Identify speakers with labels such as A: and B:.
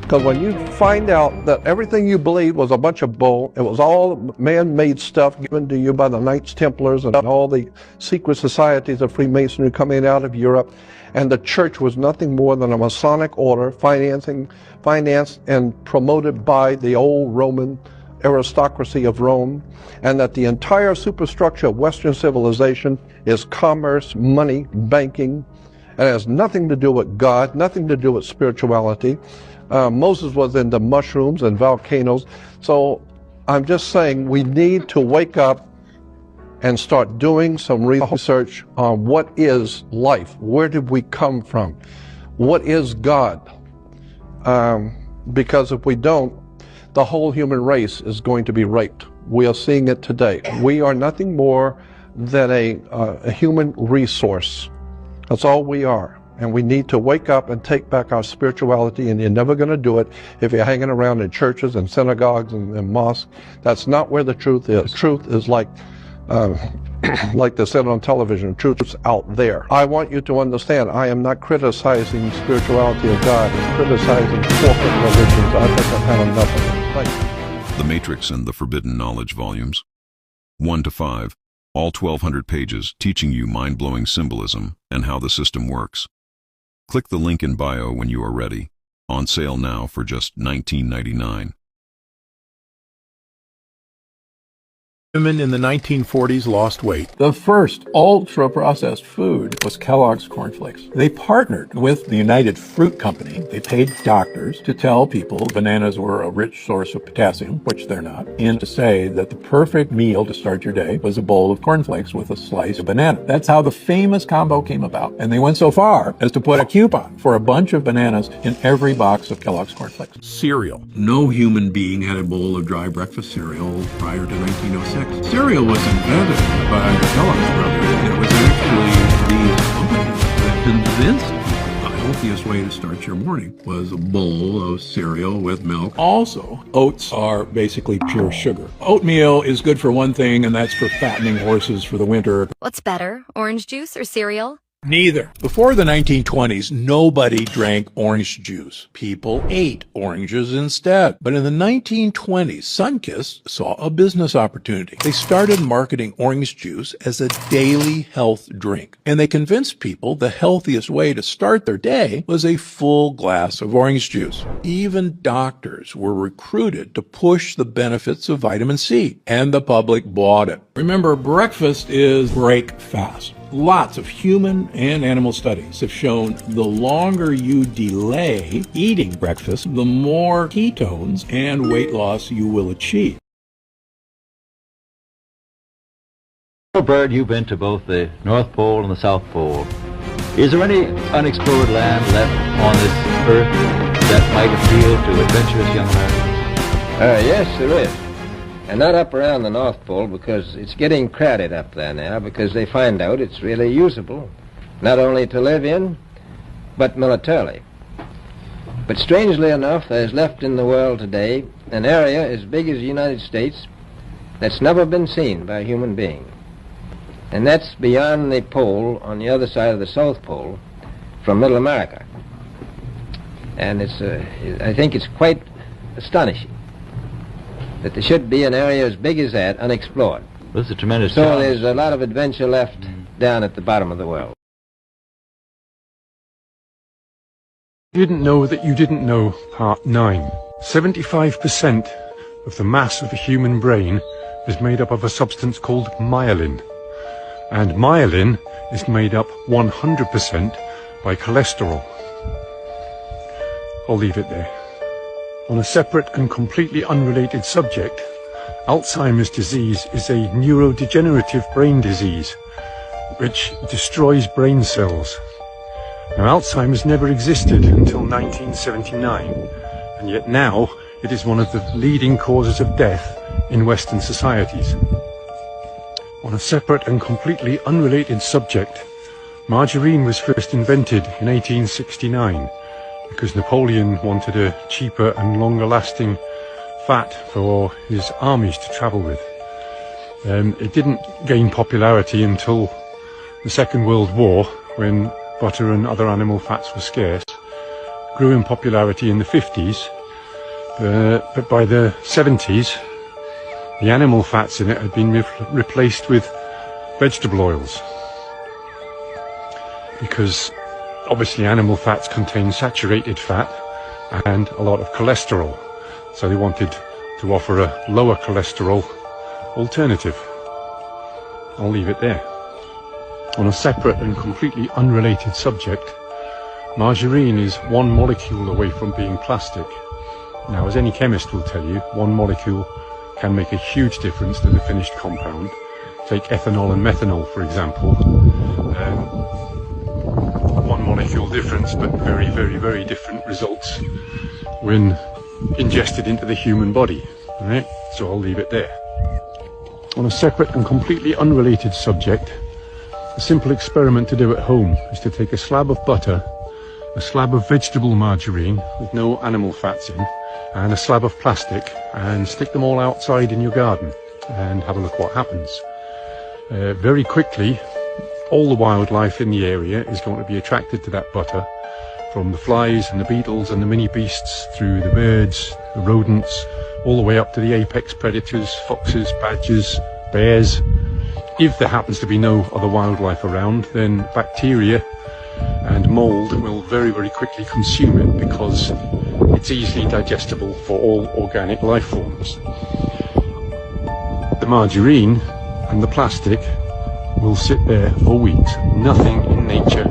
A: Because when you find out that everything you believed was a bunch of bull, it was all man-made stuff given to you by the Knights Templars and all the secret societies of Freemasonry coming out of Europe, and the church was nothing more than a Masonic order financed and promoted by the old Roman aristocracy of Rome, and that the entire superstructure of Western civilization is commerce, money, banking, and it has nothing to do with God, nothing to do with spirituality. Moses was into mushrooms and volcanoes. So I'm just saying we need to wake up and start doing some research on what is life. Where did we come from? What is God? Because if we don't, the whole human race is going to be raped. We are seeing it today. We are nothing more than a human resource. That's all we are. And we need to wake up and take back our spirituality, and you're never going to do it if you're hanging around in churches and synagogues and mosques. That's not where the truth is. The truth is like they said on television, the truth's out there. I want you to understand, I am not criticizing spirituality of God. I'm criticizing corporate religions. I think I've had enough of it. Thank you.
B: The Matrix and the Forbidden Knowledge volumes, 1 to 5, all 1,200 pages, teaching you mind-blowing symbolism and how the system works. Click the link in bio when you are ready. On sale now for just $19.99.
C: Women in the 1940s lost weight. The first ultra-processed food was Kellogg's Corn Flakes. They partnered with the United Fruit Company. They paid doctors to tell people bananas were a rich source of potassium, which they're not, and to say that the perfect meal to start your day was a bowl of cornflakes with a slice of banana. That's how the famous combo came about. And they went so far as to put a coupon for a bunch of bananas in every box of Kellogg's Corn Flakes. Cereal. No human being had a bowl of dry breakfast cereal prior to 1906. Cereal was invented by the Kellogg's brothers, and it was actually these companies that convinced people the healthiest way to start your morning was a bowl of cereal with milk. Also, oats are basically pure sugar. Oatmeal is good for one thing, and that's for fattening horses for the winter.
D: What's better, orange juice or cereal?
C: Neither. Before the 1920s, nobody drank orange juice. People ate oranges instead. But in the 1920s, Sunkist saw a business opportunity. They started marketing orange juice as a daily health drink. And they convinced people the healthiest way to start their day was a full glass of orange juice. Even doctors were recruited to push the benefits of vitamin C. And the public bought it. Remember, breakfast is break fast. Lots of human and animal studies have shown the longer you delay eating breakfast, the more ketones and weight loss you will achieve.
E: Well, Byrd, you've been to both the North Pole and the South Pole. Is there any unexplored land left on this earth that might appeal to adventurous young Americans?
F: Yes, there is. And not up around the North Pole, because it's getting crowded up there now, because they find out it's really usable, not only to live in, but militarily. But strangely enough, there's left in the world today an area as big as the United States that's never been seen by a human being. And that's beyond the pole, on the other side of the South Pole, from Middle America. And I think it's quite astonishing that there should be an area as big as that unexplored.
E: This is a tremendous
F: So
E: challenge.
F: there's a lot of adventure left down at the bottom of the world.
G: You didn't know that you didn't know, part 9. 75% of the mass of a human brain is made up of a substance called myelin. And myelin is made up 100% by cholesterol. I'll leave it there. On a separate and completely unrelated subject, Alzheimer's disease is a neurodegenerative brain disease which destroys brain cells. Now, Alzheimer's never existed until 1979, and yet now it is one of the leading causes of death in Western societies. On a separate and completely unrelated subject, margarine was first invented in 1869. Because Napoleon wanted a cheaper and longer lasting fat for his armies to travel with. It didn't gain popularity until the Second World War, when butter and other animal fats were scarce, grew in popularity in the 50s, but by the 70s, the animal fats in it had been replaced with vegetable oils. Because obviously animal fats contain saturated fat and a lot of cholesterol. So they wanted to offer a lower cholesterol alternative. I'll leave it there. On a separate and completely unrelated subject, margarine is one molecule away from being plastic. Now, as any chemist will tell you, one molecule can make a huge difference to the finished compound. Take ethanol and methanol, for example. One molecule difference, but very, very, very different results when ingested into the human body. Right? So I'll leave it there. On a separate and completely unrelated subject, a simple experiment to do at home is to take a slab of butter, a slab of vegetable margarine with no animal fats in, and a slab of plastic, and stick them all outside in your garden and have a look what happens. Very quickly, all the wildlife in the area is going to be attracted to that butter, from the flies and the beetles and the mini beasts through the birds, the rodents, all the way up to the apex predators, foxes, badgers, bears. If there happens to be no other wildlife around, then bacteria and mold will very, very quickly consume it because it's easily digestible for all organic life forms. The margarine and the plastic will sit there for weeks. Nothing in nature